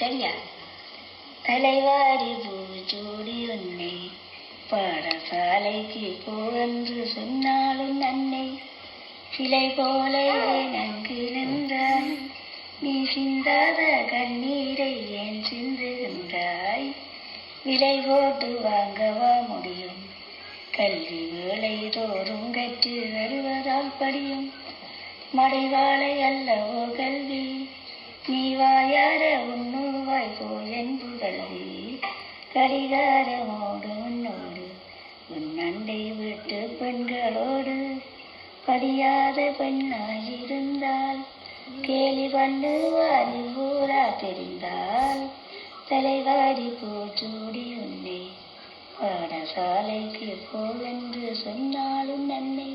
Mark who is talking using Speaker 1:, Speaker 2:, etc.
Speaker 1: சரியா? தலைவாரி பூச்சூடி உன்னை பாடசாலைக்கு போவென்று சொன்னாலும் அன்னை சிலை போல நன்கு நின்றான். நீ சிந்தாத கண்ணீரை ஏன் சிந்துகின்றாய்? விலை போட்டு வாங்கவா முடியும்? கல்வி வேலை தோறும் கற்று வருவதால் படியும். மடைவாளை அல்லவோ கல்வி, நீ வாயார உண்ணுவாய் போல் என்பு கல்வி. கடிகாரமோடு உன்னோடு உன் அண்டை வீட்டு பெண்களோடு படியாத பெண்ணாயிருந்தால் கேலி பண்ணுவாரி ஊரா தெரிந்தால் தலைவாரி பூச்சூடி உன்னை பாடசாலைக்கு போவென்று சொன்னாலும் நன்மை.